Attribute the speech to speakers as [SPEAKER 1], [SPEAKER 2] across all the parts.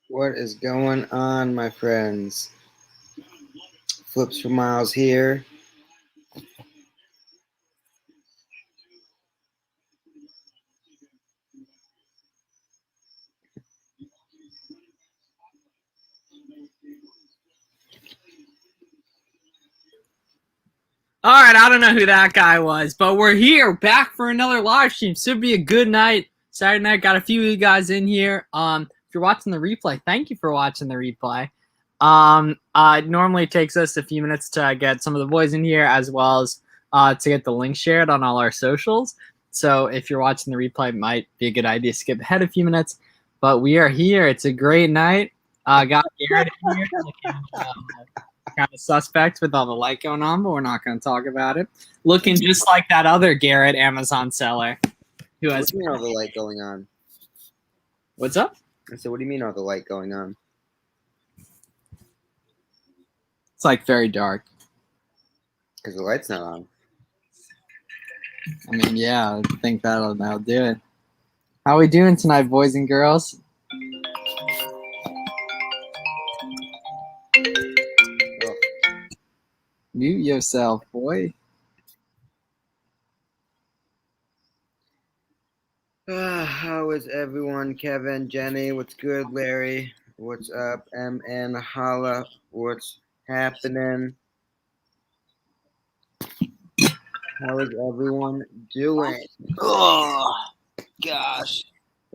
[SPEAKER 1] What is going on, my friends? Flips for Miles here.
[SPEAKER 2] All right, I don't know who that guy was, but we're here back for another live stream. Should be a good night. Saturday night, got a few of you guys in here. If you're watching the replay, thank you for watching the replay. It normally takes us a few minutes to get some of the boys in here, as well as to get the link shared on all our socials. So if you're watching the replay, it might be a good idea to skip ahead a few minutes. But we are here. It's a great night. Got Garrett in here. Kind of suspect with all the light going on, but we're not going to talk about it. Looking just like that other Garrett Amazon seller who has.
[SPEAKER 1] What do you mean all the light going on?
[SPEAKER 2] What's up?
[SPEAKER 1] I said, what do you mean all the light going on?
[SPEAKER 2] It's like very dark.
[SPEAKER 1] Because the light's not on.
[SPEAKER 2] I mean, yeah, I think that'll do it. How we doing tonight, boys and girls? Mute yourself, boy.
[SPEAKER 1] How is everyone? Kevin, Jenny, what's good? Larry, what's up? MN, Holla, what's happening? How is everyone doing? Oh, gosh.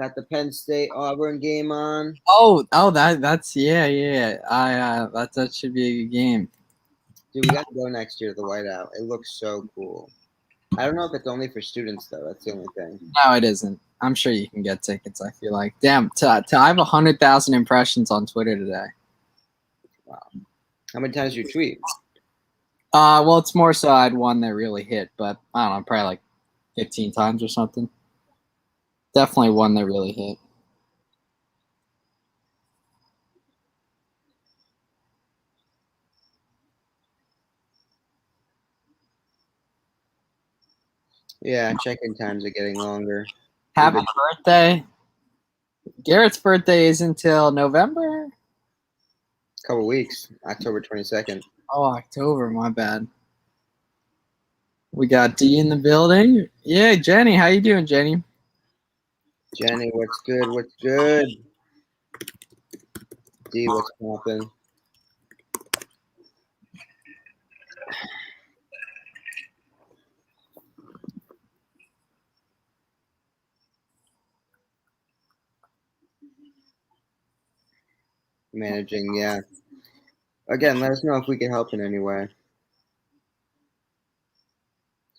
[SPEAKER 1] Got the Penn State Auburn game on.
[SPEAKER 2] Oh, that's yeah. That should be a good game.
[SPEAKER 1] Dude, we got to go next year to the Whiteout. It looks so cool. I don't know if it's only for students though. That's the only thing.
[SPEAKER 2] No, it isn't. I'm sure you can get tickets. I feel like. Damn, I have 100,000 impressions on Twitter today.
[SPEAKER 1] Wow. How many times did you tweet?
[SPEAKER 2] Well, it's more so I had one that really hit, but I don't know, probably like 15 times or something. Definitely one that really hit.
[SPEAKER 1] Yeah, check-in times are getting longer.
[SPEAKER 2] Happy birthday. Garrett's birthday is until November?
[SPEAKER 1] A couple weeks. October 22nd.
[SPEAKER 2] Oh, October, my bad. We got D in the building. Yeah, Jenny, how you doing, Jenny?
[SPEAKER 1] Jenny, what's good? What's good? D, what's poppin'? Managing, yeah. Again, let us know if we can help in any way.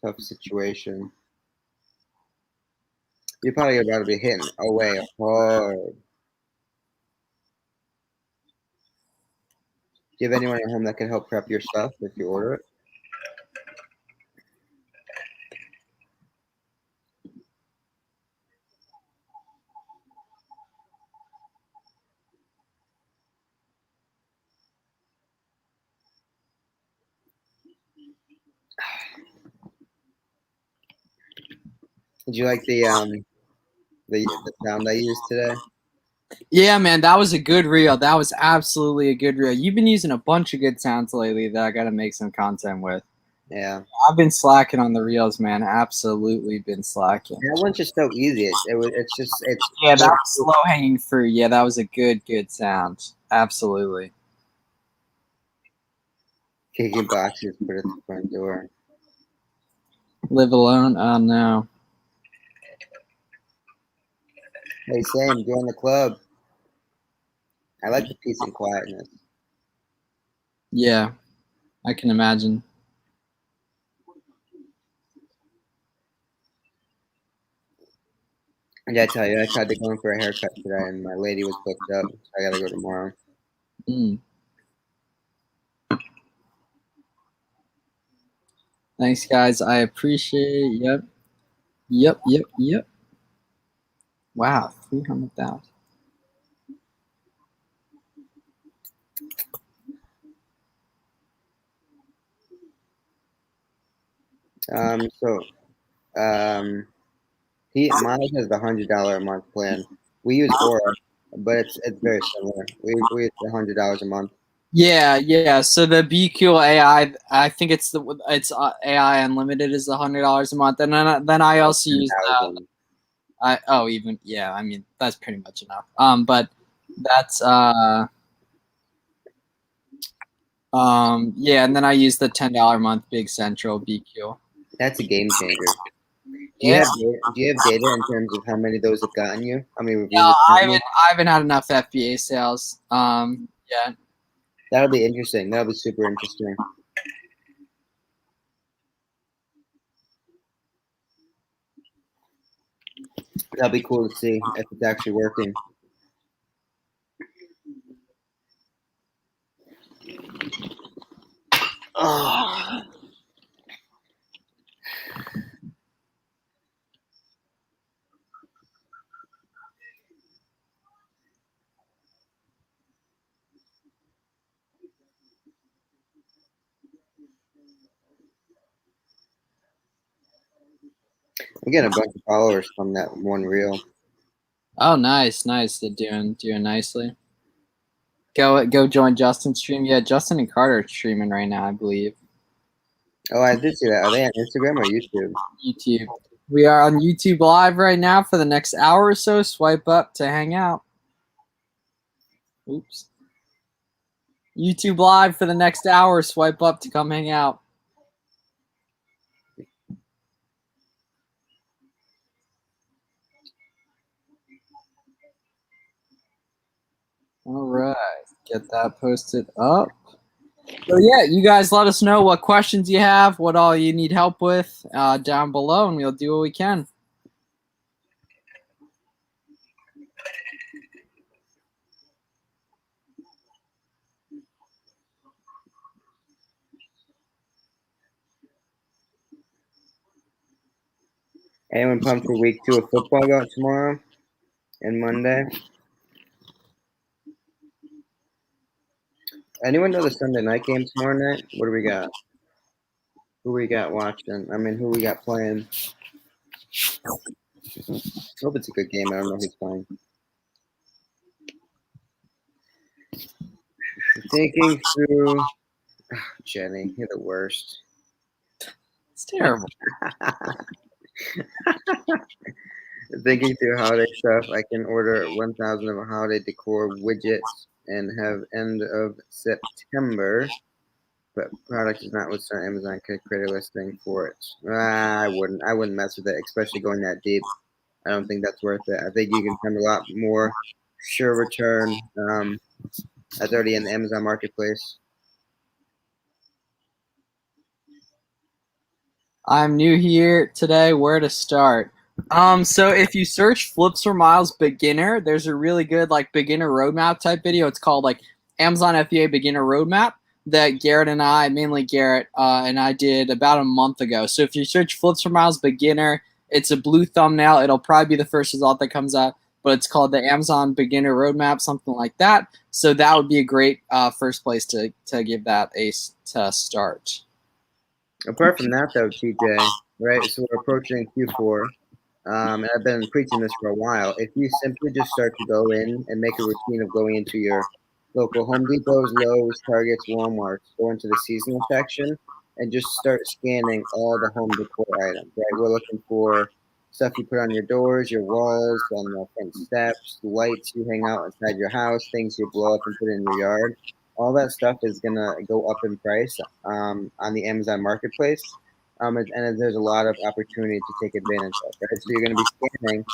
[SPEAKER 1] Tough situation. You're probably about to be hitting away hard. Do you have anyone at home that can help prep your stuff if you order it? Did you like the sound I used today?
[SPEAKER 2] Yeah, man, that was a good reel. That was absolutely a good reel. You've been using a bunch of good sounds lately that I got to make some content with.
[SPEAKER 1] Yeah.
[SPEAKER 2] I've been slacking on the reels, man. Absolutely been slacking.
[SPEAKER 1] That one's just so easy. It's
[SPEAKER 2] yeah, that was slow hanging fruit. Yeah, that was a good sound. Absolutely.
[SPEAKER 1] Kicking boxes put at the front door.
[SPEAKER 2] Live alone? Oh no.
[SPEAKER 1] Hey Sam, join the club. I like the peace and quietness.
[SPEAKER 2] Yeah, I can imagine.
[SPEAKER 1] I gotta tell you, I tried to go in for a haircut today, and my lady was booked up. So I gotta go tomorrow.
[SPEAKER 2] Thanks, guys. I appreciate. Yep. Wow, 300,000.
[SPEAKER 1] Mine has the $100 a month plan. We use Aura, but it's very similar. We use $100 a month.
[SPEAKER 2] Yeah. So the BQ I think it's AI Unlimited is the $100 a month, and then I also use the
[SPEAKER 1] 10,000.
[SPEAKER 2] I mean that's pretty much enough. But that's yeah, and then I use the $10 a month Big Central BQ.
[SPEAKER 1] That's a game changer.
[SPEAKER 2] Yeah.
[SPEAKER 1] Do you have data in terms of how many of those have gotten you? How many
[SPEAKER 2] No,
[SPEAKER 1] reviews have gotten you?
[SPEAKER 2] I haven't had enough FBA sales. Yeah.
[SPEAKER 1] That'll be interesting. That'll be super interesting. That'll be cool to see if it's actually working. Oh. I'm getting a bunch of followers from that one reel.
[SPEAKER 2] Oh, nice. They're doing nicely. Go join Justin's stream. Yeah, Justin and Carter are streaming right now, I believe.
[SPEAKER 1] Oh, I did see that. Are they on Instagram or YouTube?
[SPEAKER 2] YouTube. We are on YouTube Live right now for the next hour or so. Swipe up to hang out. Oops. YouTube Live for the next hour. Swipe up to come hang out. All right. Get that posted up. So yeah, you guys let us know what questions you have, what all you need help with down below, and we'll do what we can.
[SPEAKER 1] Anyone pumped for week 2 of football out tomorrow and Monday? Anyone know the Sunday night game tomorrow night? What do we got? Who we got watching? I mean, who we got playing? Hope it's a good game. I don't know who's playing. Thinking through. Oh, Jenny, you're the worst.
[SPEAKER 2] It's terrible.
[SPEAKER 1] Thinking through holiday stuff, I can order 1,000 of a holiday decor widgets and have end of September. But product is not listed on Amazon. Could create a listing for it. I wouldn't mess with it, especially going that deep. I don't think that's worth it. I think you can find a lot more sure return. That's already in the Amazon marketplace.
[SPEAKER 2] I'm new here today. Where to start? So if you search Flips for Miles Beginner, there's a really good like beginner roadmap type video. It's called like Amazon FBA Beginner Roadmap that Garrett and I, mainly Garrett, and I did about a month ago. So if you search Flips for Miles Beginner, it's a blue thumbnail. It'll probably be the first result that comes up, but it's called the Amazon Beginner Roadmap, something like that. So that would be a great first place to give that to start.
[SPEAKER 1] Apart from that, though, TJ, right? So we're approaching Q4. And I've been preaching this for a while. If you simply just start to go in and make a routine of going into your local Home Depots, Lowe's, Targets, Walmarts, go into the seasonal section and just start scanning all the home decor items, right? We're looking for stuff you put on your doors, your walls, on the front steps, lights you hang out inside your house, things you blow up and put in your yard. All that stuff is going to go up in price on the Amazon Marketplace. And there's a lot of opportunity to take advantage of, right? So you're going to be scanning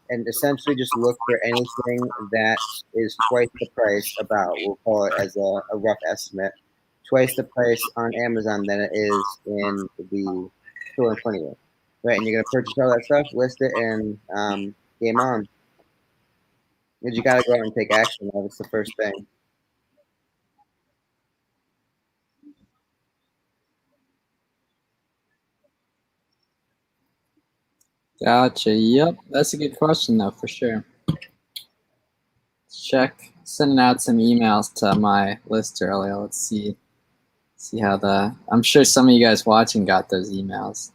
[SPEAKER 1] and essentially just look for anything that is twice the price about, we'll call it as a rough estimate, twice the price on Amazon than it is in the store in front of you, right? And you're going to purchase all that stuff, list it, and game on. Because you got to go out and take action. That's the first thing.
[SPEAKER 2] Gotcha. Yep. That's a good question, though, for sure. Sending out some emails to my list earlier. Let's see how I'm sure some of you guys watching got those emails.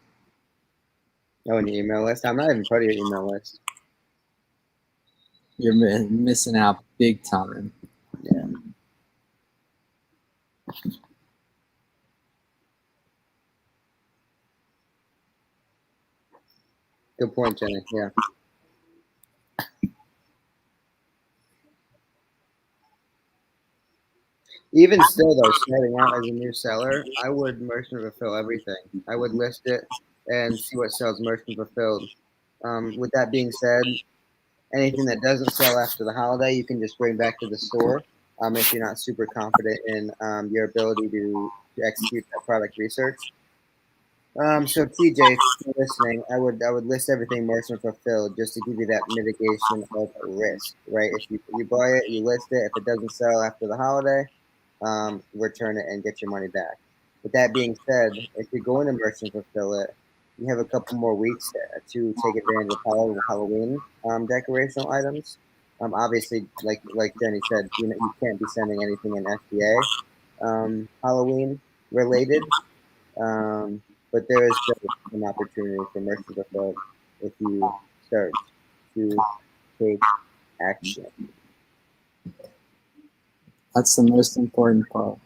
[SPEAKER 1] Oh, in your email list? I'm not even part of your email list.
[SPEAKER 2] You're missing out big time.
[SPEAKER 1] Yeah. Good point, Jenny. Yeah. Even still, though, starting out as a new seller, I would merchant fulfill everything. I would list it and see what sells merchant fulfilled. With that being said, anything that doesn't sell after the holiday, you can just bring back to the store if you're not super confident in your ability to execute that product research. So TJ, if you're listening, I would list everything merchant fulfilled just to give you that mitigation of risk, right? If you buy it, you list it. If it doesn't sell after the holiday, return it and get your money back. With that being said, if you're going to merchant fulfill it, you have a couple more weeks to take advantage of Halloween decorational items. Obviously, like Jenny said, you can't be sending anything in FBA Halloween related. But there is still an opportunity for merchant fulfilled if you start to take action.
[SPEAKER 2] That's the most important part.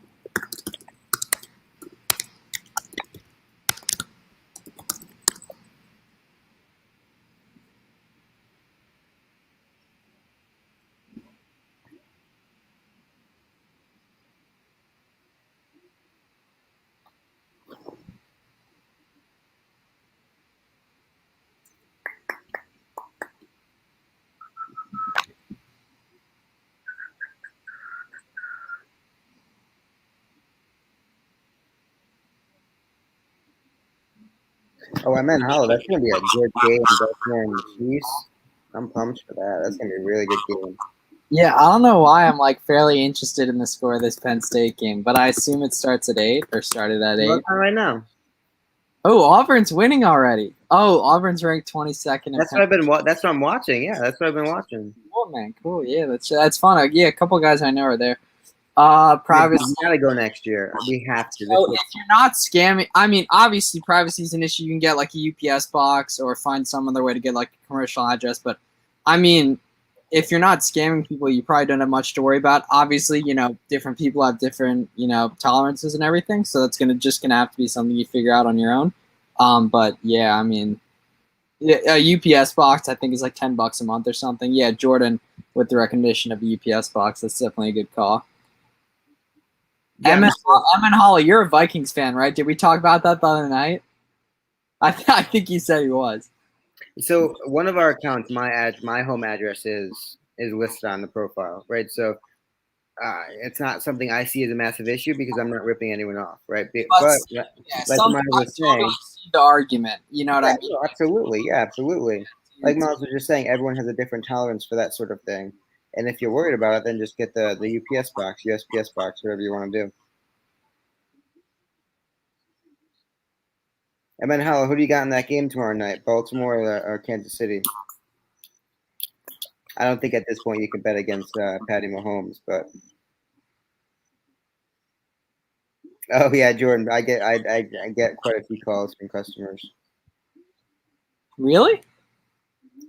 [SPEAKER 1] Oh, I meant Hollow. That's gonna be a good game. Baltimore and the Chiefs. I'm pumped for that. That's gonna be a really good game.
[SPEAKER 2] Yeah, I don't know why I'm like fairly interested in the score of this Penn State game, but I assume it starts at 8 or started at 8.
[SPEAKER 1] Right now.
[SPEAKER 2] Oh, Auburn's winning already. Oh, Auburn's ranked 22nd.
[SPEAKER 1] That's what That's what I'm watching. Yeah, that's what I've been watching.
[SPEAKER 2] Cool, man. Cool. Yeah, that's fun. Yeah, a couple guys I know are there. Privacy.
[SPEAKER 1] We gotta go next year. We have to.
[SPEAKER 2] So if you're not scamming, I mean, obviously privacy is an issue. You can get like a UPS box or find some other way to get like a commercial address. But I mean, if you're not scamming people, you probably don't have much to worry about. Obviously, different people have different, tolerances and everything. So that's just gonna have to be something you figure out on your own. But yeah, I mean, a UPS box I think is like $10 a month or something. Yeah, Jordan with the recommendation of a UPS box. That's definitely a good call.
[SPEAKER 1] Yeah,
[SPEAKER 2] Emin Holly, you're a Vikings fan, right? Did we talk about that the other night? I think you said he was.
[SPEAKER 1] So one of our accounts, my home address is listed on the profile, right? So it's not something I see as a massive issue because I'm not ripping anyone off, right? But
[SPEAKER 2] Yeah,
[SPEAKER 1] like Miles was saying,
[SPEAKER 2] see the argument. You know what I mean?
[SPEAKER 1] Absolutely, yeah, absolutely. Like Miles was just saying, everyone has a different tolerance for that sort of thing. And if you're worried about it, then just get the UPS box, USPS box, whatever you want to do. And then, who do you got in that game tomorrow night? Baltimore or Kansas City? I don't think at this point you can bet against Patty Mahomes, but oh yeah, Jordan, I get quite a few calls from customers.
[SPEAKER 2] Really?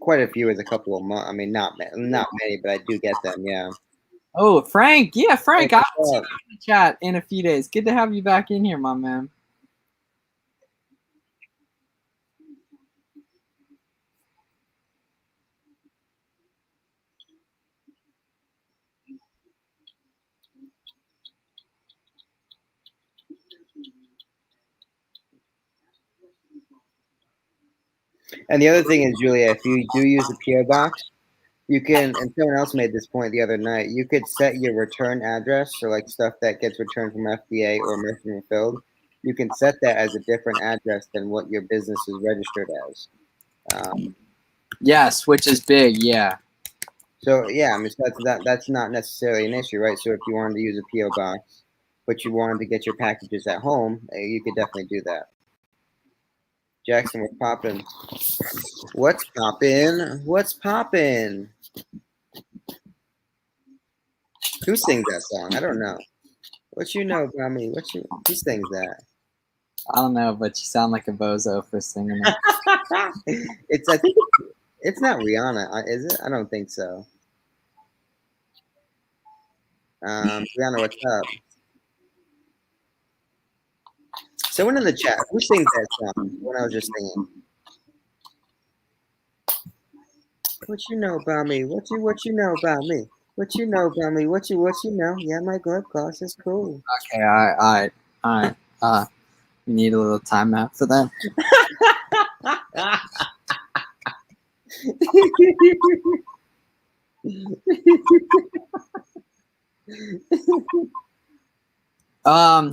[SPEAKER 1] Quite a few is a couple of months. I mean, not many, but I do get them. Yeah.
[SPEAKER 2] Oh, Frank. Yeah, Frank.
[SPEAKER 1] Hey,
[SPEAKER 2] I'll see you in the chat in a few days. Good to have you back in here, my man.
[SPEAKER 1] And the other thing is, Julia, if you do use a PO box, you can. And someone else made this point the other night. You could set your return address, so like stuff that gets returned from FBA or merchant fulfilled. You can set that as a different address than what your business is registered as.
[SPEAKER 2] Yes, which is big. Yeah.
[SPEAKER 1] So yeah, I mean that's not necessarily an issue, right? So if you wanted to use a PO box, but you wanted to get your packages at home, you could definitely do that. Jackson, what's popping? What's popping? What's popping? Who sings that song? I don't know. What you know about me? Who sings that?
[SPEAKER 2] I don't know, but you sound like a bozo for singing it.
[SPEAKER 1] I think it's not Rihanna, is it? I don't think so. Rihanna, what's up? Someone in the chat, who sings that song? When I was just singing. What you know about me? What you know about me? What you know about me? What you know? Yeah, my glove gloss is cool.
[SPEAKER 2] Okay, all right. You need a little time out for that.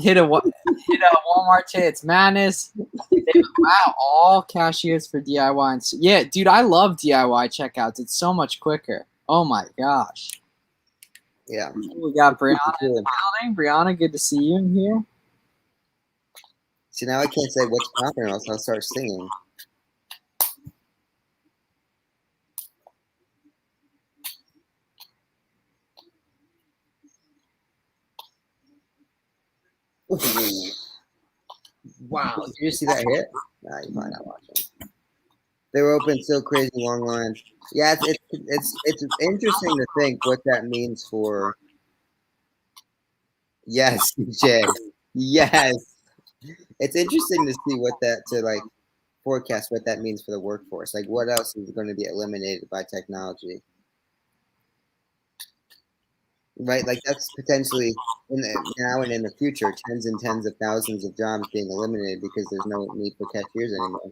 [SPEAKER 2] Hit a Walmart hit. It's madness. Wow, all cashiers for DIY. And yeah, dude, I love DIY checkouts. It's so much quicker. Oh my gosh.
[SPEAKER 1] Yeah.
[SPEAKER 2] We got Brianna in the building. Brianna, good to see you in here.
[SPEAKER 1] See, now I can't say what's popping, or else I'll start singing. Wow, did you see that hit? Nah, you're probably not watching. They were open so crazy long lines. Yeah, it's interesting to think what that means for. Yes, Jay. Yes, it's interesting to see what that to forecast what that means for the workforce. Like, what else is going to be eliminated by technology? Right, like that's potentially now and in the future, tens and tens of thousands of jobs being eliminated because there's no need for cashiers anymore.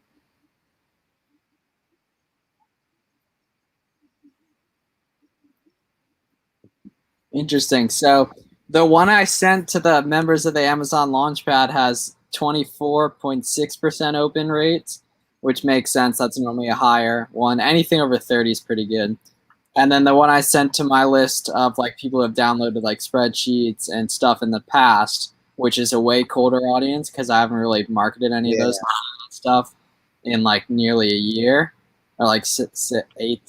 [SPEAKER 2] Interesting. So the one I sent to the members of the Amazon Launchpad has 24.6% open rates, which makes sense. That's normally a higher one. Anything over 30 is pretty good. And then the one I sent to my list of like people who have downloaded like spreadsheets and stuff in the past, which is a way colder audience because I haven't really marketed any of those stuff in like nearly a year, or like 8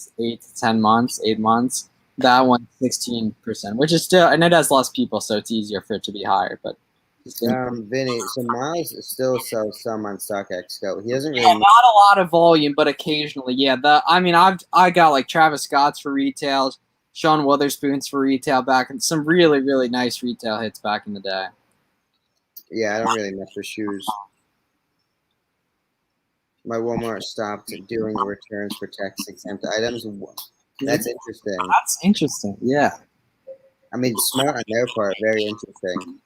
[SPEAKER 2] months. That one 16%, which is still, and it has less people, so it's easier for it to be higher. But
[SPEAKER 1] Vinny, so Miles still sells some on StockX Go. He doesn't really.
[SPEAKER 2] Yeah, not a lot of volume, but occasionally, yeah. I got like Travis Scott's for retail, Sean Witherspoon's for retail back, and some really really nice retail hits back in the day.
[SPEAKER 1] Yeah, I don't really mess with shoes. My Walmart stopped doing returns for tax exempt items. That's interesting.
[SPEAKER 2] That's interesting. Yeah.
[SPEAKER 1] I mean, smart on their part. Very interesting.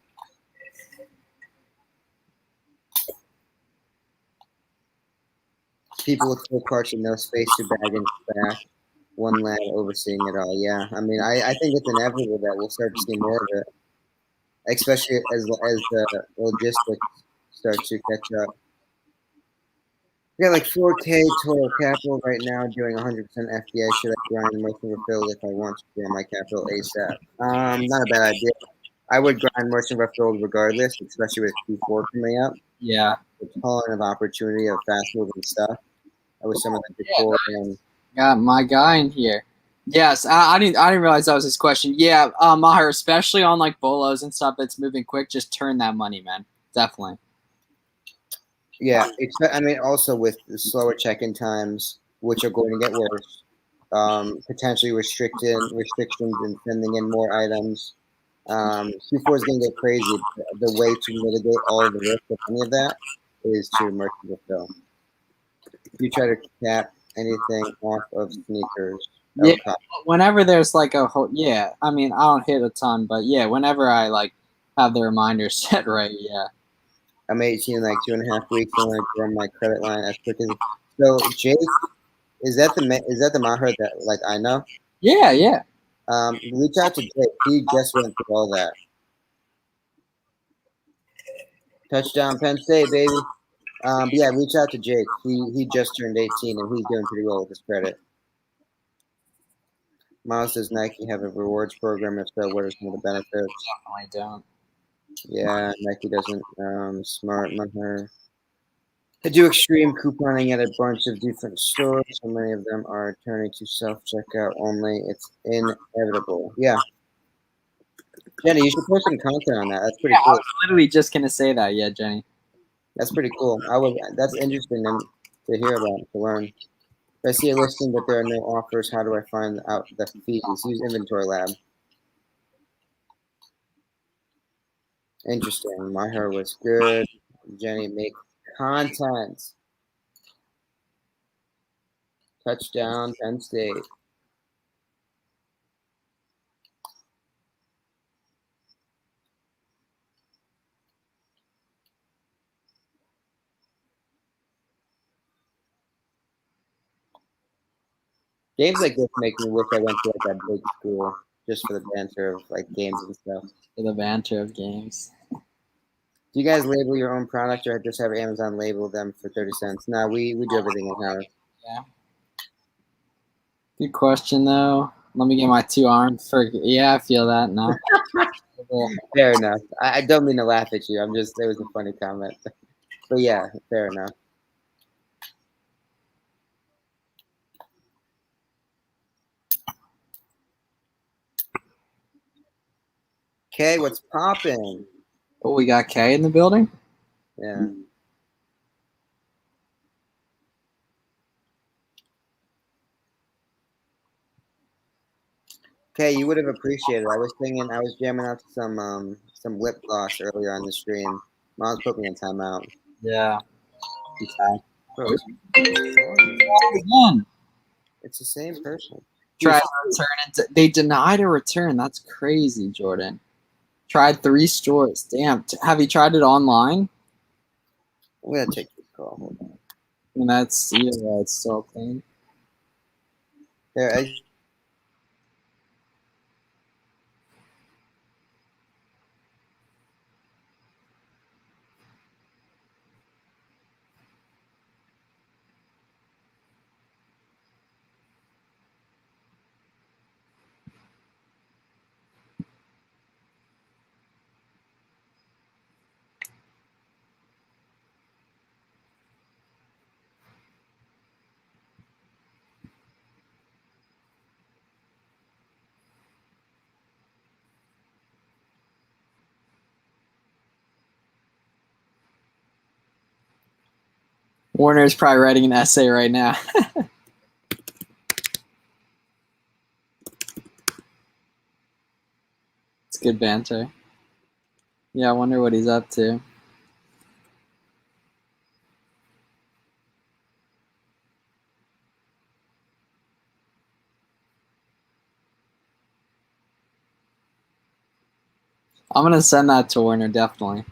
[SPEAKER 1] People with full carts and no space to bag and back. One lad overseeing it all. Yeah, I mean, I think it's inevitable that we'll start to see more of it, especially as the logistics start to catch up. We got like 4K total capital right now, doing 100% FBA. Should I grind merchant refill if I want to grow my capital ASAP? Not a bad idea. I would grind merchant refill regardless, especially with Q4 coming up.
[SPEAKER 2] Yeah.
[SPEAKER 1] The ton of opportunity of fast moving stuff. I was some of the before and
[SPEAKER 2] got my guy in here. Yes, I didn't realize that was his question. Yeah, Maher, especially on like bolos and stuff that's moving quick, just turn that money, man. Definitely.
[SPEAKER 1] Yeah, I mean, also with the slower check-in times, which are going to get worse, potentially restrictions in sending in more items. Q4 is going to get crazy. The way to mitigate all of the risk of any of that is to merchant refill. If you try to cap anything off of sneakers,
[SPEAKER 2] yeah, whenever there's like a whole, yeah, I mean, I don't hit a ton, but yeah, whenever I like have the reminders set right, yeah.
[SPEAKER 1] I'm 18 in like 2.5 weeks. I want to grow my credit line as quick as. So Jake, is that the Maher that like I know?
[SPEAKER 2] Yeah, yeah.
[SPEAKER 1] Reach out to Jake. He just went through all that. Touchdown, Penn State, baby. But yeah, reach out to Jake. He just turned 18 and he's doing pretty well with his credit. Miles, does Nike have a rewards program? If so, what are some of the benefits?
[SPEAKER 2] I don't.
[SPEAKER 1] Yeah, Nike doesn't. Smart Maher. I do extreme couponing at a bunch of different stores. So many of them are turning to self-checkout only. It's inevitable. Yeah. Jenny, you should post some content on that. That's pretty cool.
[SPEAKER 2] I was literally just going to say that. Yeah, Jenny.
[SPEAKER 1] That's pretty cool. That's interesting to hear about, to learn. If I see a listing but there are no offers, how do I find out the fees? Use Inventory Lab. Interesting. My hair was good. Jenny, make content. Touchdown, Penn State. Games like this make me wish I went to like a big school just for the banter of like games and stuff.
[SPEAKER 2] For the banter of games.
[SPEAKER 1] Do you guys label your own product or just have Amazon label them for 30 cents? No, we do everything in house.
[SPEAKER 2] Yeah. Good question though. Let me get my 2 arms for. Yeah, I feel that now.
[SPEAKER 1] Fair enough. I don't mean to laugh at you. It was a funny comment. But yeah, fair enough. Okay, what's popping?
[SPEAKER 2] Oh, we got K in the building.
[SPEAKER 1] Yeah. Okay, you would have appreciated it. I was jamming out to some lip gloss earlier on the stream. Miles put me in timeout.
[SPEAKER 2] Yeah. Okay.
[SPEAKER 1] Bro,
[SPEAKER 2] Again.
[SPEAKER 1] it's the same person.
[SPEAKER 2] Tried to return it. They denied a return. That's crazy, Jordan. Tried 3 stores. Damn. Have you tried it online?
[SPEAKER 1] I'm gonna take this call. Hold on.
[SPEAKER 2] And that's it's so pain.
[SPEAKER 1] There,
[SPEAKER 2] Warner's probably writing an essay right now. It's good banter. Yeah, I wonder what he's up to. I'm gonna send that to Warner, definitely.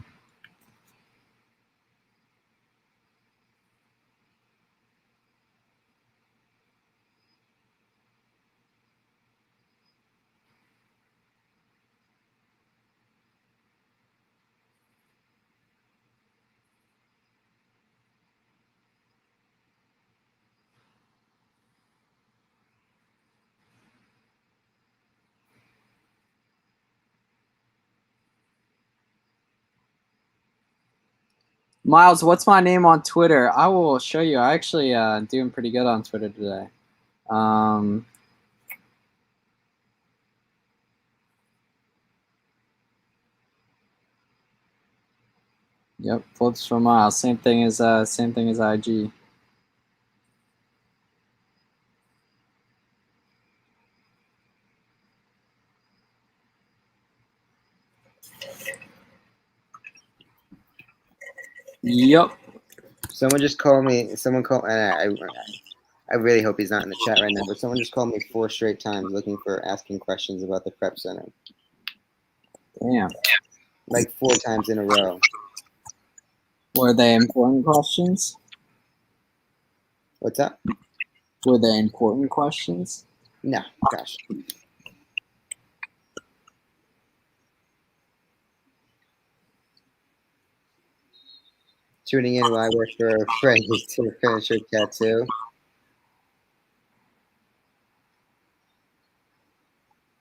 [SPEAKER 2] Miles, what's my name on Twitter? I will show you. I actually doing pretty good on Twitter today. Yep, votes for Miles. Same thing as IG. Yep.
[SPEAKER 1] someone just called me. Someone called. I really hope he's not in the chat right now. But someone just called me 4 straight times looking for asking questions about the prep center.
[SPEAKER 2] Damn.
[SPEAKER 1] Like 4 times in a row.
[SPEAKER 2] Were they important questions?
[SPEAKER 1] What's up?
[SPEAKER 2] Were they important questions?
[SPEAKER 1] No, gosh. Tuning in while I work for a friend just to finish her tattoo.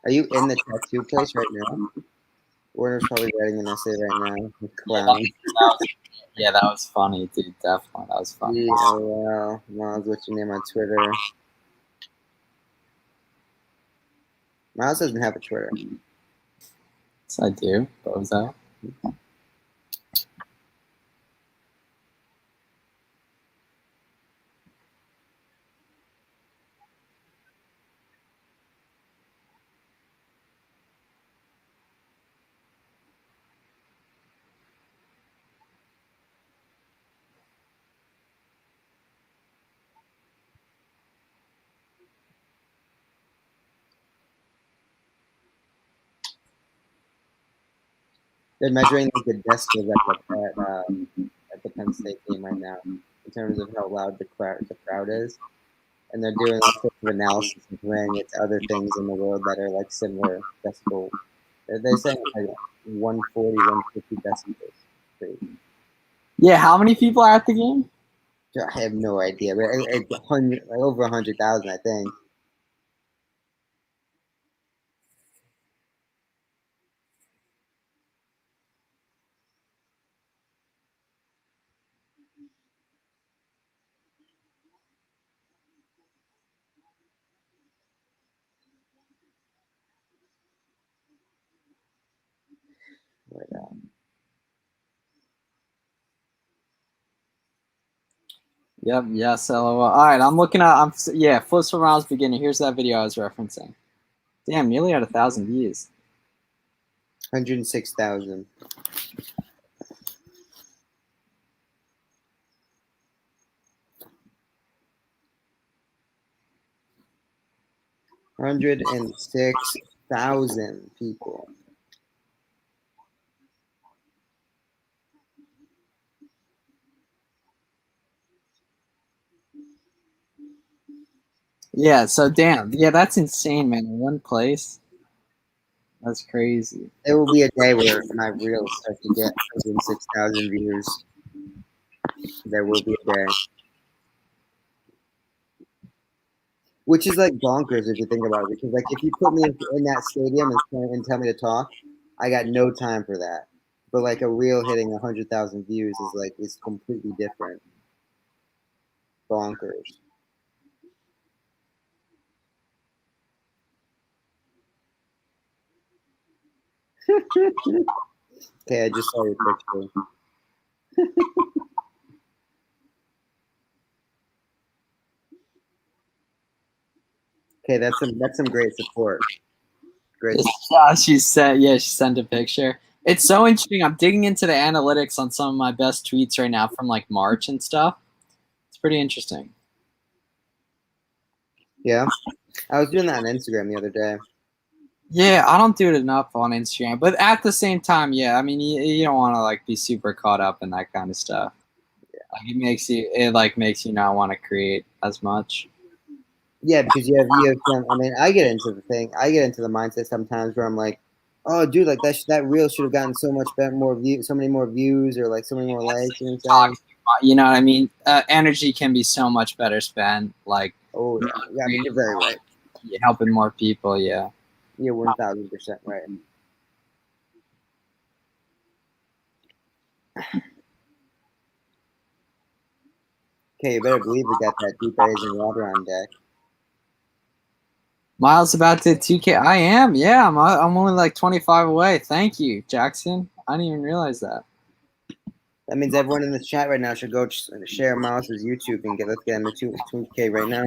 [SPEAKER 1] Are you in the tattoo place right now? Warner's probably writing an essay right now. Clown.
[SPEAKER 2] Yeah, that was funny, dude. Definitely, that was funny.
[SPEAKER 1] LOL. Miles, what's your name on Twitter? Miles doesn't have a Twitter.
[SPEAKER 2] Yes, I do. Bozo.
[SPEAKER 1] They're measuring like the decibels at the Penn State game right now in terms of how loud the crowd is, and they're doing all sorts of analysis and comparing it to other things in the world that are like similar decibel. They're saying it's like 140, 150 decibels. Crazy.
[SPEAKER 2] Yeah, how many people are at the game?
[SPEAKER 1] I have no idea, but it's over 100,000, I think. But,
[SPEAKER 2] Yep. Yes. LOL. All right. I'm looking at. Yeah. Flips from Rounds beginning. Here's that video I was referencing. Damn, nearly at 1,000 views.
[SPEAKER 1] 106,000. $106,000 people.
[SPEAKER 2] Yeah. So damn. Yeah, that's insane, man. In one place. That's crazy.
[SPEAKER 1] There will be a day where my reels start to get 106,000 views. There will be a day. Which is like bonkers if you think about it. Because like if you put me in that stadium and tell me to talk, I got no time for that. But like a reel hitting 100,000 views is completely different. Bonkers. Okay, I just saw your picture. Okay, that's some great support. Great.
[SPEAKER 2] She said, yeah, she sent a picture. It's so interesting. I'm digging into the analytics on some of my best tweets right now from like March and stuff. It's pretty interesting.
[SPEAKER 1] Yeah, I was doing that on Instagram the other day.
[SPEAKER 2] Yeah, I don't do it enough on Instagram, but at the same time, yeah, I mean, you don't want to like be super caught up in that kind of stuff.
[SPEAKER 1] Yeah.
[SPEAKER 2] Like it makes you not want to create as much.
[SPEAKER 1] Yeah, because you have some. I mean, I get into the mindset sometimes where I'm like, oh, dude, like that reel should have gotten so much better, more views, so many more views, or like so many more likes. You know what I'm saying?
[SPEAKER 2] You know what I mean? Energy can be so much better spent. Like,
[SPEAKER 1] Oh yeah, I mean you're very right.
[SPEAKER 2] helping more people. Yeah.
[SPEAKER 1] You're 1,000% right. Okay, you better believe we got that deep Asian water on deck.
[SPEAKER 2] Miles about to 2K. I am. Yeah, I'm only like 25 away. Thank you, Jackson. I didn't even realize that.
[SPEAKER 1] That means everyone in the chat right now should go share Miles' YouTube and let's get him to 2K right now.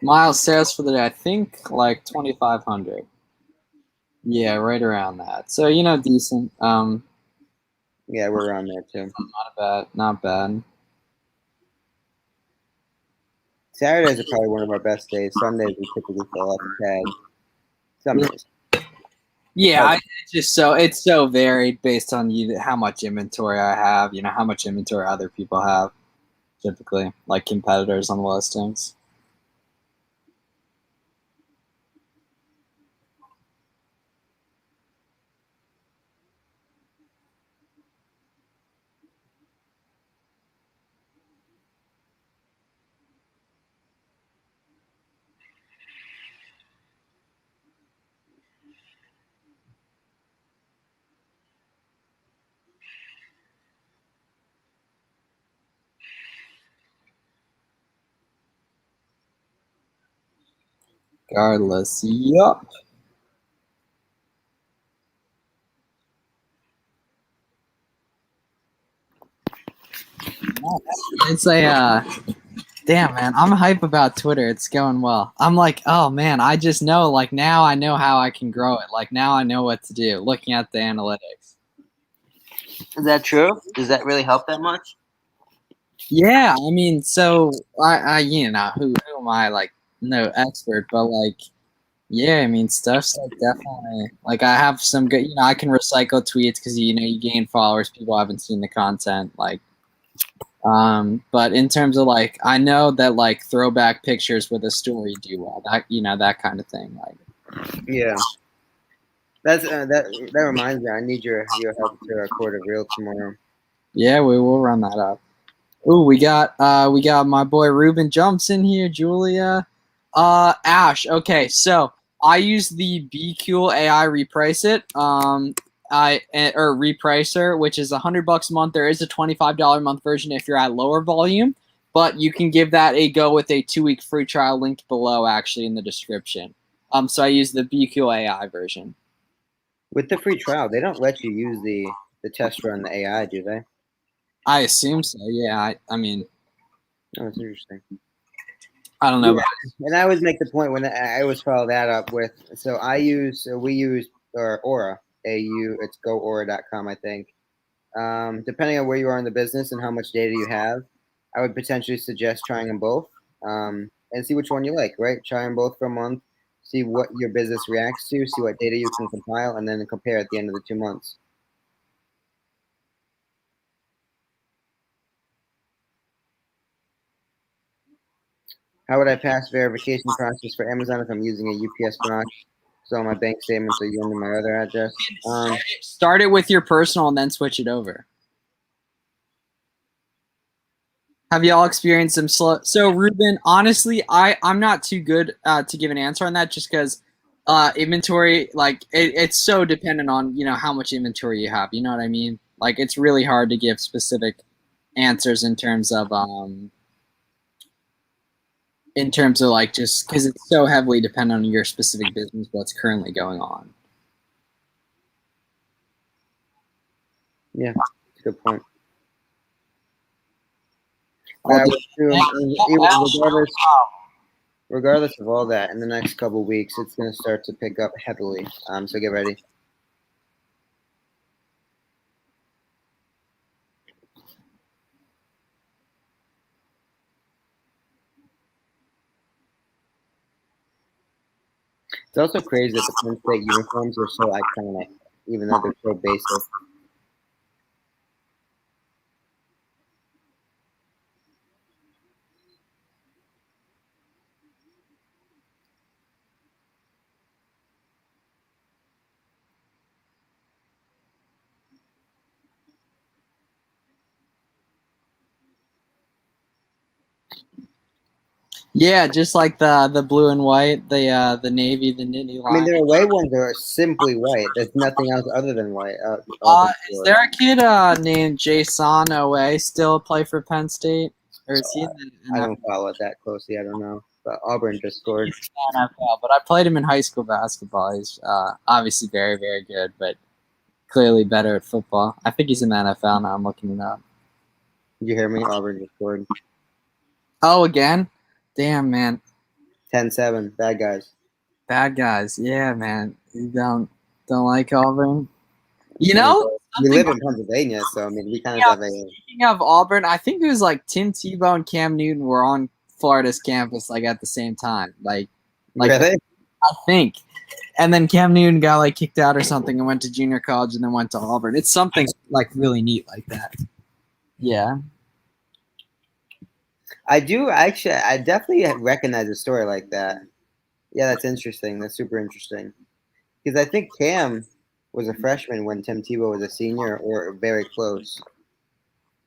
[SPEAKER 2] Miles sales for the day, I think like 2,500. Yeah, right around that. So decent.
[SPEAKER 1] Yeah, we're around there too.
[SPEAKER 2] Not bad. Not bad.
[SPEAKER 1] Saturdays are probably one of our best days. Sundays we typically fill up the tag. Some days.
[SPEAKER 2] Yeah, it's so varied based on how much inventory I have. How much inventory other people have. Typically, like competitors on the listings. Regardless, yup. It's a Damn, man, I'm hype about Twitter. It's going well. I'm like, oh man, I just know, like now I know how I can grow it. Like now I know what to do. Looking at the analytics.
[SPEAKER 1] Is that true? Does that really help that much?
[SPEAKER 2] Yeah, I mean, so I who am I? Like, no expert, but like, yeah, I mean, stuff's like definitely like I have some good. I can recycle tweets because you gain followers. People haven't seen the content, like. But in terms of like, I know that like throwback pictures with a story do well. That kind of thing. Like,
[SPEAKER 1] Yeah. That reminds me. I need your help to record a reel tomorrow.
[SPEAKER 2] yeah, we will run that up. Ooh, we got my boy Ruben jumps in here. Julia, Ash. Okay, so I use the BQ AI reprice it. Or repricer, which is $100 a month. There is a $25 a month version if you're at lower volume, but you can give that a go with a 2-week free trial linked below, actually in the description. So I use the BQ AI version.
[SPEAKER 1] With the free trial, they don't let you use the test run the AI, do they?
[SPEAKER 2] I assume so. Yeah. I mean,
[SPEAKER 1] Oh, it's interesting.
[SPEAKER 2] I don't know.
[SPEAKER 1] Yeah, and I always make the point when I always follow that up with. So we use Aura, AU. It's goaura.com, I think. Depending on where you are in the business and how much data you have, I would potentially suggest trying them both and see which one you like. Right, try them both for a month, see what your business reacts to, see what data you can compile, and then compare at the end of the 2 months. How would I pass verification process for Amazon if I'm using a UPS box? So my bank statements are using my other address.
[SPEAKER 2] Start it with your personal and then switch it over. Have y'all experienced some slow? So Ruben, honestly, I'm not too good to give an answer on that, just because inventory, like it's so dependent on how much inventory you have. You know what I mean? Like it's really hard to give specific answers in terms of like just because it's so heavily dependent on your specific business, what's currently going on.
[SPEAKER 1] Yeah, that's a good point. Regardless of all that, in the next couple of weeks, it's going to start to pick up heavily. So get ready. It's also crazy that the Penn State uniforms are so iconic, even though they're so basic.
[SPEAKER 2] Yeah, just like the blue and white, the navy, the nitty line.
[SPEAKER 1] I mean, their away ones are simply white. There's nothing else other than white.
[SPEAKER 2] Is there a kid named Jason Owe still play for Penn State, or is he in the NFL?
[SPEAKER 1] I don't follow it that closely. I don't know. But Auburn just scored.
[SPEAKER 2] He's in the NFL, but I played him in high school basketball. He's obviously very, very good, but clearly better at football. I think he's in the NFL now. I'm looking it up.
[SPEAKER 1] Did you hear me? Auburn just scored.
[SPEAKER 2] Oh, again? Damn, man.
[SPEAKER 1] 10-7. Bad guys.
[SPEAKER 2] Bad guys. Yeah, man. You don't like Auburn?
[SPEAKER 1] We live in Pennsylvania, so I mean, we kind of have a.
[SPEAKER 2] Speaking of Auburn, I think it was like Tim Tebow and Cam Newton were on Florida's campus like at the same time. Like
[SPEAKER 1] Really?
[SPEAKER 2] I think. And then Cam Newton got like kicked out or something and went to junior college and then went to Auburn. It's something like really neat like that. Yeah.
[SPEAKER 1] I do actually. I definitely recognize a story like that. Yeah, that's interesting. That's super interesting. Because I think Cam was a freshman when Tim Tebow was a senior, or very close.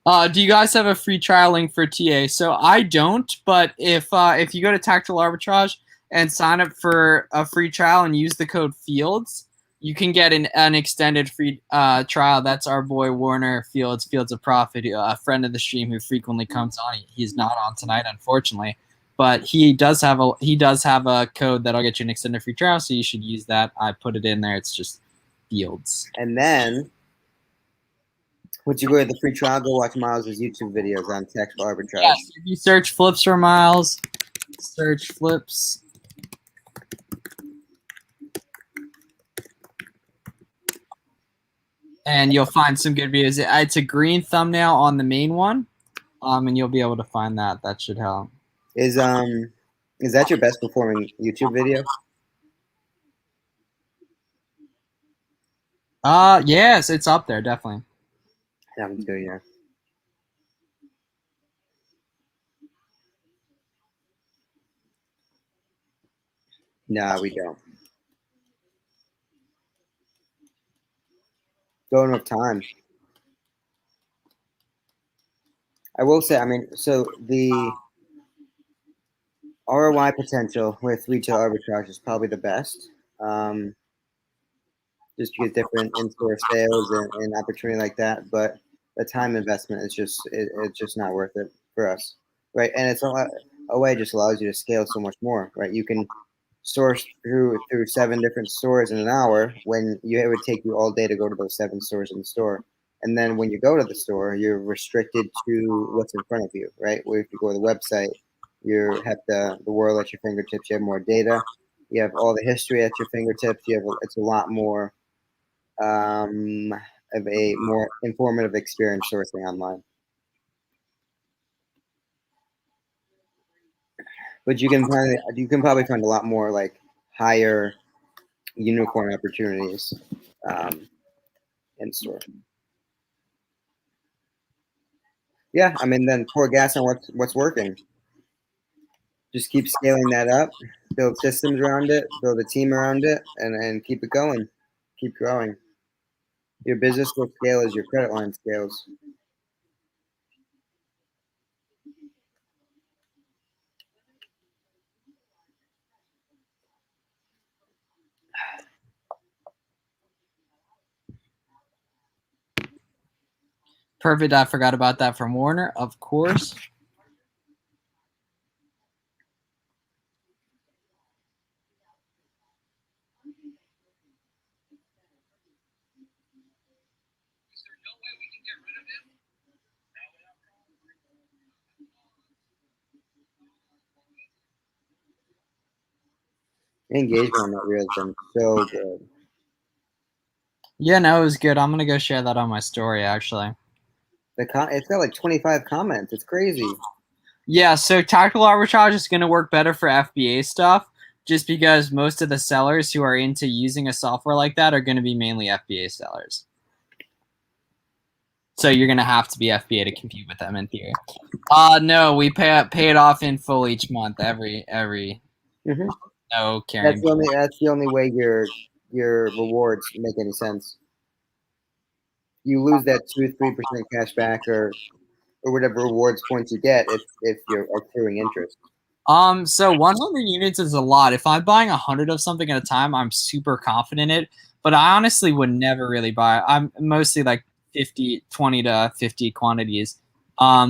[SPEAKER 2] Do you guys have a free trial link for TA? So I don't, but if you go to Tactical Arbitrage and sign up for a free trial and use the code Fields, you can get an extended free trial. That's our boy Warner Fields, Fields of Profit, a friend of the stream who frequently comes on. He's not on tonight, unfortunately, but he does have a code that'll get you an extended free trial. So you should use that. I put it in there. It's just Fields.
[SPEAKER 1] And then Once you go to the free trial, go watch Miles' YouTube videos on taxable arbitrage.
[SPEAKER 2] Yes, if you search flips for Miles, search flips. And you'll find some good videos. It's a green thumbnail on the main one, and you'll be able to find that. That should help.
[SPEAKER 1] Is that your best performing YouTube video?
[SPEAKER 2] Yes, it's up there definitely.
[SPEAKER 1] Yeah, me too. Yeah. Nah, we don't. Don't have time. I will say, I mean, so the ROI potential with retail arbitrage is probably the best. Um, just because different in-store sales and opportunity like that, but the time investment is it's just not worth it for us, right? And it's a way it just allows you to scale so much more, right? You can source through 7 different stores in an hour when it would take you all day to go to those 7 stores in the store. And then when you go to the store, you're restricted to what's in front of you, right? Where if you go to the website, you have the world at your fingertips. You have more data. You have all the history at your fingertips. It's a lot more of a more informative experience sourcing online. But you can probably find a lot more like higher unicorn opportunities in store. Yeah, I mean, then pour gas on what's working. Just keep scaling that up, build systems around it, build a team around it, and keep it going, keep growing. Your business will scale as your credit line scales.
[SPEAKER 2] Perfect. I forgot about that from Warner, of course.
[SPEAKER 1] Engagement on that reel has been so good.
[SPEAKER 2] Yeah, no, it was good. I'm gonna go share that on my story actually.
[SPEAKER 1] It's got like 25 comments. It's crazy.
[SPEAKER 2] Yeah, so tactical arbitrage is gonna work better for FBA stuff, just because most of the sellers who are into using a software like that are gonna be mainly FBA sellers. So you're gonna have to be FBA to compete with them in theory. No, we pay it off in full each month. Every
[SPEAKER 1] Mm-hmm.
[SPEAKER 2] no carrying.
[SPEAKER 1] That's the only way your rewards make any sense. You lose that 2-3% cash back or whatever rewards points you get if you're accruing interest.
[SPEAKER 2] So 100 units is a lot. If I'm buying 100 of something at a time, I'm super confident in it. But I honestly would never really buy. I'm mostly like 20 to 50 quantities.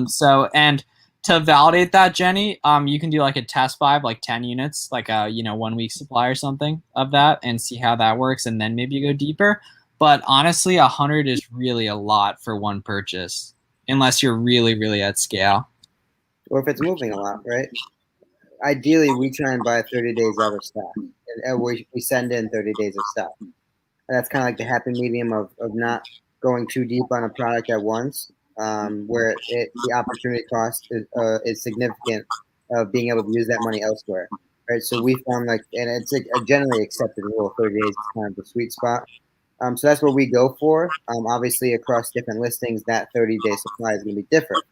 [SPEAKER 2] So and to validate that, Jenny, you can do like a test buy of like 10 units, like a 1 week supply or something of that, and see how that works, and then maybe go deeper. But honestly, 100 is really a lot for one purchase, unless you're really, really at scale.
[SPEAKER 1] Or if it's moving a lot, right? Ideally, we try and buy 30 days out of stock, and we send in 30 days of stock. And that's kind of like the happy medium of not going too deep on a product at once, where the opportunity cost is significant of being able to use that money elsewhere, right? So we found and it's a generally accepted rule, 30 days is kind of the sweet spot. So that's what we go for. Obviously, across different listings, that 30-day supply is going to be different,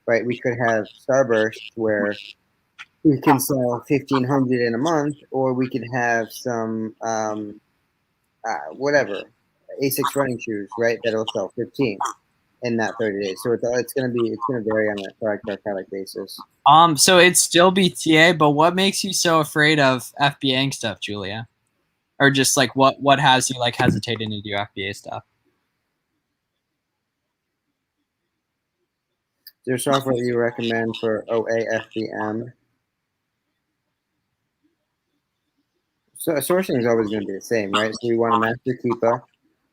[SPEAKER 1] right? We could have Starburst where we can sell 1,500 in a month, or we could have some whatever Asics running shoes, right? That'll sell 15 in that 30 days. So it's gonna vary on a product by product basis.
[SPEAKER 2] So it's still BTA, but what makes you so afraid of FBAing stuff, Julia? Or just like what has you like hesitating to do FBA stuff?
[SPEAKER 1] Is there software you recommend for OA FBM? So sourcing is always going to be the same, right? So we want to master Keepa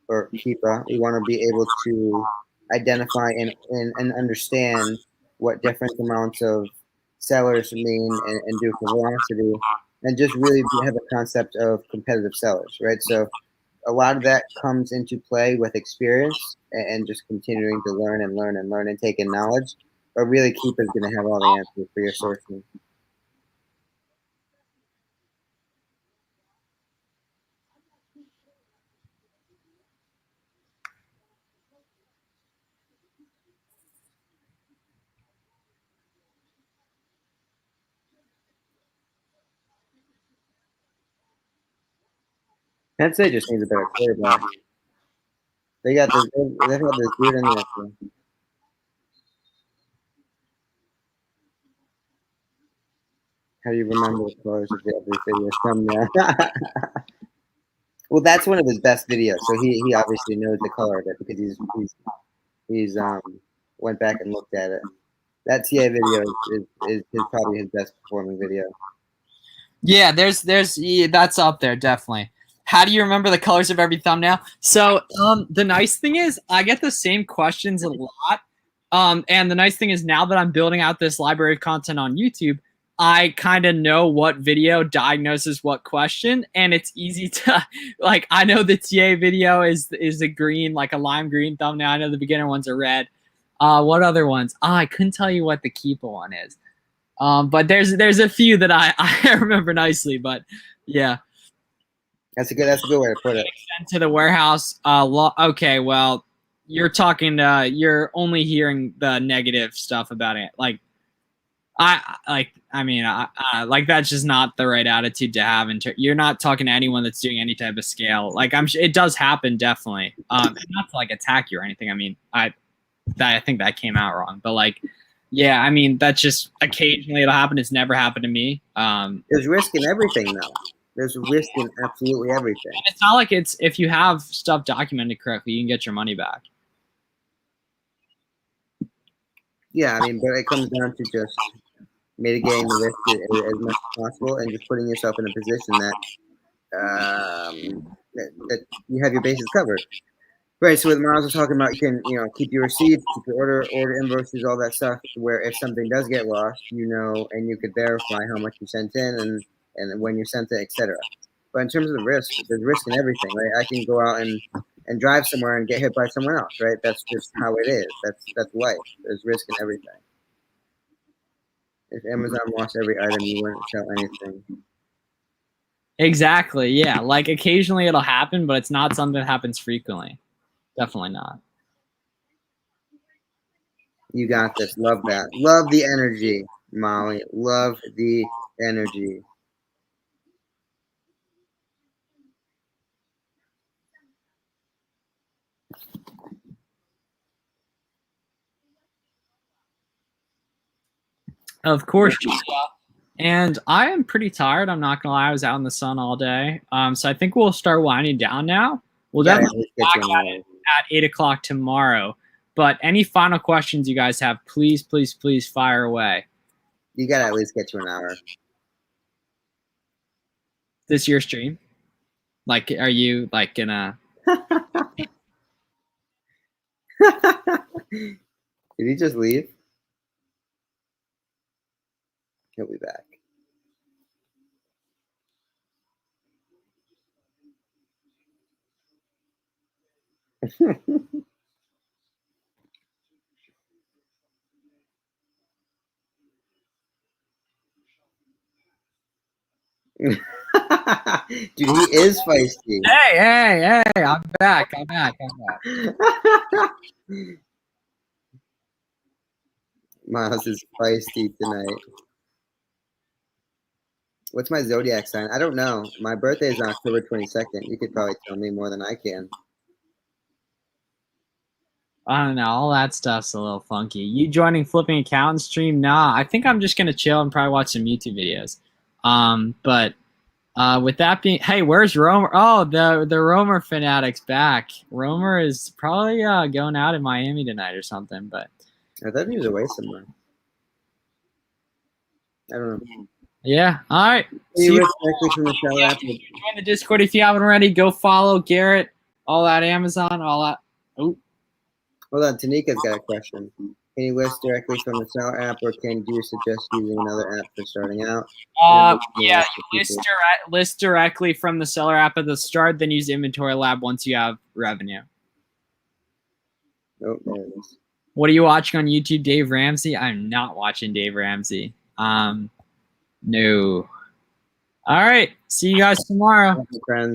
[SPEAKER 1] or Keepa. We want to be able to identify and understand what different amounts of sellers mean and do for velocity, and just really have a concept of competitive sellers, right? So a lot of that comes into play with experience and just continuing to learn and learn and learn and take in knowledge. But really, Keepa's going to have all the answers for your sourcing. Penn State just needs a better quarterback. They've got this dude in there. How do you remember the colors of every video from there? Well, that's one of his best videos. So he obviously knows the color of it because he's went back and looked at it. That TA video is probably his best performing video.
[SPEAKER 2] Yeah, that's up there definitely. How do you remember the colors of every thumbnail? So the nice thing is I get the same questions a lot. And the nice thing is now that I'm building out this library of content on YouTube, I kind of know what video diagnoses what question, and it's easy to like. I know the TA video is a green, like a lime green thumbnail. I know the beginner ones are red. What other ones? I couldn't tell you what the Keepa one is. But there's a few that I remember nicely. But yeah,
[SPEAKER 1] that's a good way to put it.
[SPEAKER 2] Sent to the warehouse. Okay, well, you're talking. You're only hearing the negative stuff about it. Like that's just not the right attitude to have. You're not talking to anyone that's doing any type of scale. Like it does happen definitely. Not to like attack you or anything. I mean, I think that came out wrong, but like, yeah, I mean, that's just occasionally it'll happen. It's never happened to me.
[SPEAKER 1] There's risk in everything though. There's risk in absolutely everything.
[SPEAKER 2] And it's not like if you have stuff documented correctly, you can get your money back.
[SPEAKER 1] Yeah, I mean, but it comes down to just mitigating the risk as much as possible and just putting yourself in a position that you have your bases covered. Right. So what Miles was talking about, you can keep your receipts, keep your order invoices, all that stuff. Where if something does get lost, and you could verify how much you sent in and when you sent it, etc. But in terms of the risk, there's risk in everything, right? I can go out and drive somewhere and get hit by someone else, right? That's just how it is. That's life. There's risk in everything. If Amazon lost every item, you wouldn't sell anything.
[SPEAKER 2] Exactly. Yeah. Like occasionally it'll happen, but it's not something that happens frequently. Definitely not.
[SPEAKER 1] You got this. Love that. Love the energy, Molly. Love the energy.
[SPEAKER 2] Of course. And I am pretty tired. I'm not gonna lie. I was out in the sun all day. So I think we'll start winding down now. We'll definitely be back at 8 o'clock tomorrow. But any final questions you guys have, please, please, please fire away.
[SPEAKER 1] You gotta at least get to an hour.
[SPEAKER 2] This your stream? Like, are you like gonna?
[SPEAKER 1] Did he just leave? He'll be back. Dude, he is feisty.
[SPEAKER 2] Hey! I'm back.
[SPEAKER 1] Miles is feisty tonight. What's my zodiac sign? I don't know. My birthday is on October 22nd. You could probably tell me more than I can.
[SPEAKER 2] I don't know. All that stuff's a little funky. You joining Flipping Accountant stream? Nah, I think I'm just gonna chill and probably watch some YouTube videos. But with that being, hey, where's Romer? Oh, the Romer fanatic's back. Romer is probably going out in Miami tonight or something. But
[SPEAKER 1] I thought he was away somewhere. I don't know.
[SPEAKER 2] Yeah. All right.
[SPEAKER 1] See you.
[SPEAKER 2] Join the Discord if you haven't already. Go follow Garrett. All that Amazon. All that. Oh.
[SPEAKER 1] Hold on, Tanika's got a question. Can you list directly from the seller app, or do you suggest using another app for starting out?
[SPEAKER 2] Yeah, you list directly from the seller app at the start, then use Inventory Lab once you have revenue.
[SPEAKER 1] Oh, there it is.
[SPEAKER 2] What are you watching on YouTube, Dave Ramsey? I'm not watching Dave Ramsey. No. All right. See you guys tomorrow.
[SPEAKER 1] Friends.